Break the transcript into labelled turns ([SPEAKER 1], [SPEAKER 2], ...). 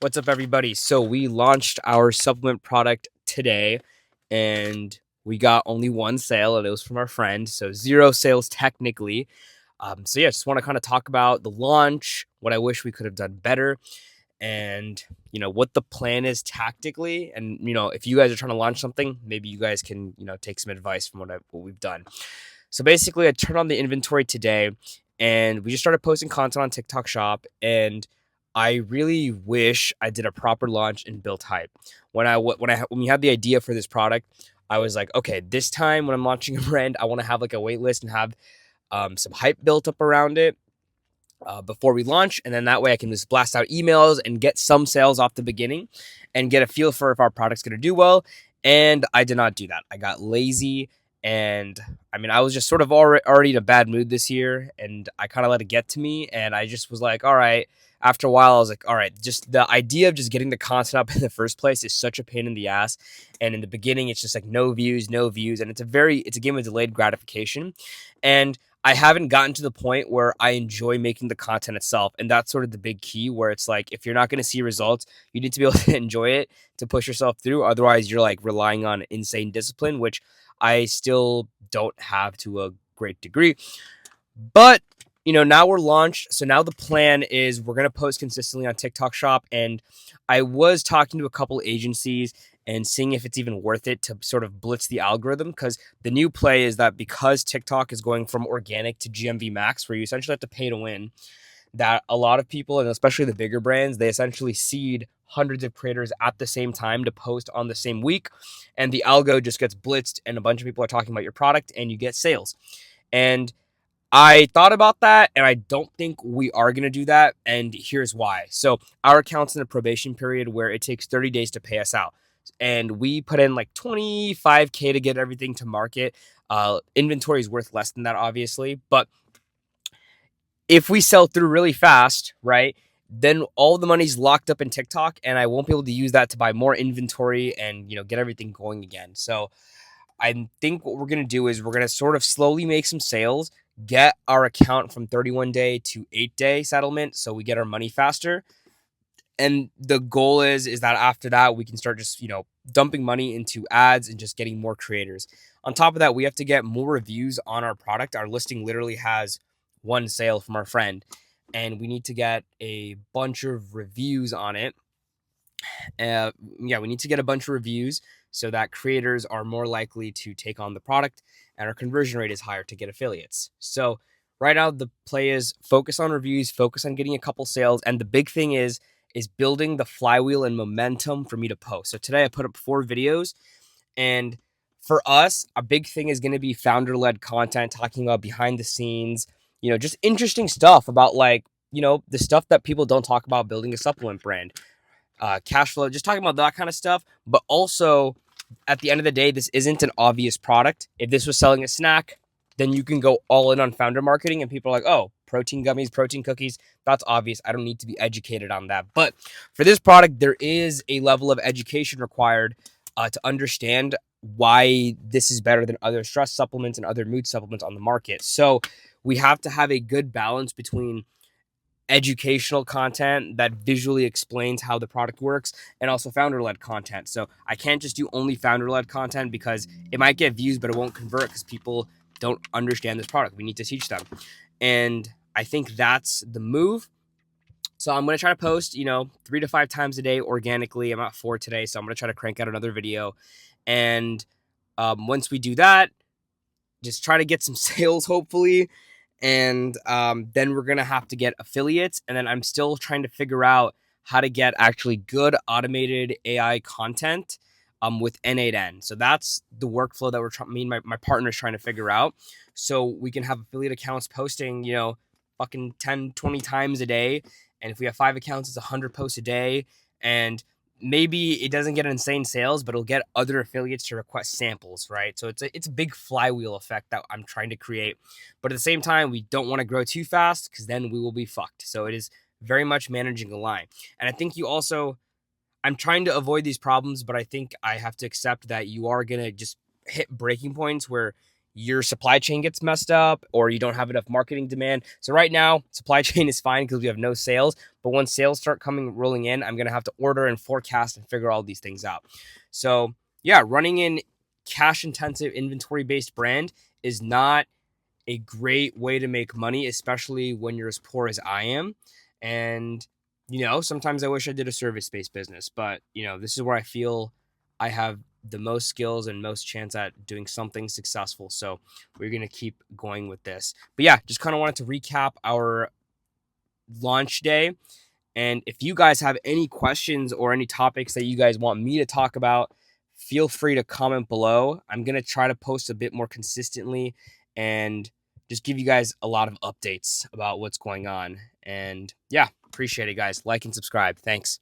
[SPEAKER 1] What's up, everybody? So we launched our supplement product today, and we got only one sale, and it was from our friend. So zero sales technically. So yeah, just want to kind of talk about the launch, what I wish we could have done better, and what the plan is tactically. And if you guys are trying to launch something, maybe you guys can take some advice from what we've done. So basically, I turned on the inventory today, and we just started posting content on TikTok Shop. And I really wish I did a proper launch and built hype. When we had the idea for this product, I was like, okay, this time when I'm launching a brand, I want to have like a wait list and have some hype built up around it before we launch, and then that way I can just blast out emails and get some sales off the beginning and get a feel for if our product's going to do well. And I did not do that. I got lazy, and I mean, I was just sort of already in a bad mood this year, and I kind of let it get to me, and I just was like, all right. After a while, I was like, all right, just the idea of just getting the content up in the first place is such a pain in the ass. And in the beginning, it's just like no views, no views. And it's a game of delayed gratification. And I haven't gotten to the point where I enjoy making the content itself. And that's sort of the big key, where it's like, if you're not going to see results, you need to be able to enjoy it to push yourself through. Otherwise, you're like relying on insane discipline, which I still don't have to a great degree. But now we're launched. So now the plan is we're going to post consistently on TikTok Shop. And I was talking to a couple agencies and seeing if it's even worth it to sort of blitz the algorithm, because the new play is that because TikTok is going from organic to GMV max, where you essentially have to pay to win, that a lot of people, and especially the bigger brands, they essentially seed hundreds of creators at the same time to post on the same week. And the algo just gets blitzed, and a bunch of people are talking about your product, and you get sales. And I thought about that, and I don't think we are going to do that. And here's why. So our account's in a probation period where it takes 30 days to pay us out. And we put in like 25K to get everything to market. Inventory is worth less than that, obviously. But if we sell through really fast, right, then all the money's locked up in TikTok, and I won't be able to use that to buy more inventory and, get everything going again. So I think what we're going to do is we're going to sort of slowly make some sales, get our account from 31-day to 8-day settlement so we get our money faster. And the goal is that after that, we can start just, dumping money into ads and just getting more creators. On top of that, we have to get more reviews on our product. Our listing literally has one sale from our friend, and we need to get a bunch of reviews on it. We need to get a bunch of reviews so that creators are more likely to take on the product, and our conversion rate is higher to get affiliates. So right now the play is focus on reviews, focus on getting a couple sales. And the big thing is building the flywheel and momentum for me to post. So today I put up 4 videos, and for us, a big thing is going to be founder-led content, talking about behind the scenes, just interesting stuff about the stuff that people don't talk about building a supplement brand. Cash flow, just talking about that kind of stuff. But also, at the end of the day, this isn't an obvious product. If this was selling a snack, then you can go all in on founder marketing, and people are like, oh, protein gummies, protein cookies, that's obvious. I don't need to be educated on that. But for this product, there is a level of education required to understand why this is better than other stress supplements and other mood supplements on the market. So we have to have a good balance between educational content that visually explains how the product works, and also founder-led content. So I can't just do only founder-led content, because it might get views, but it won't convert because people don't understand this product. We need to teach them. And I think that's the move. So I'm going to try to post, 3 to 5 times a day organically. I'm at 4 today, so I'm going to try to crank out another video. And once we do that, just try to get some sales, hopefully. And then we're going to have to get affiliates. And then I'm still trying to figure out how to get actually good automated AI content with N8N. So that's the workflow that me and my partner's trying to figure out. So we can have affiliate accounts posting, fucking 10, 20 times a day. And if we have 5 accounts, it's 100 posts a day. And maybe it doesn't get insane sales, but it'll get other affiliates to request samples, right? So it's a big flywheel effect that I'm trying to create. But at the same time, we don't want to grow too fast, because then we will be fucked. So it is very much managing a line. And I think I'm trying to avoid these problems, but I think I have to accept that you are going to just hit breaking points where your supply chain gets messed up or you don't have enough marketing demand. So right now, supply chain is fine because we have no sales. But when sales start rolling in, I'm going to have to order and forecast and figure all these things out. So yeah, running in cash intensive inventory based brand is not a great way to make money, especially when you're as poor as I am. And, sometimes I wish I did a service based business, but, this is where I feel I have the most skills and most chance at doing something successful. So we're going to keep going with this. But yeah, just kind of wanted to recap our launch day. And if you guys have any questions or any topics that you guys want me to talk about, feel free to comment below. I'm going to try to post a bit more consistently and just give you guys a lot of updates about what's going on. And yeah, appreciate it, guys. Like and subscribe. Thanks.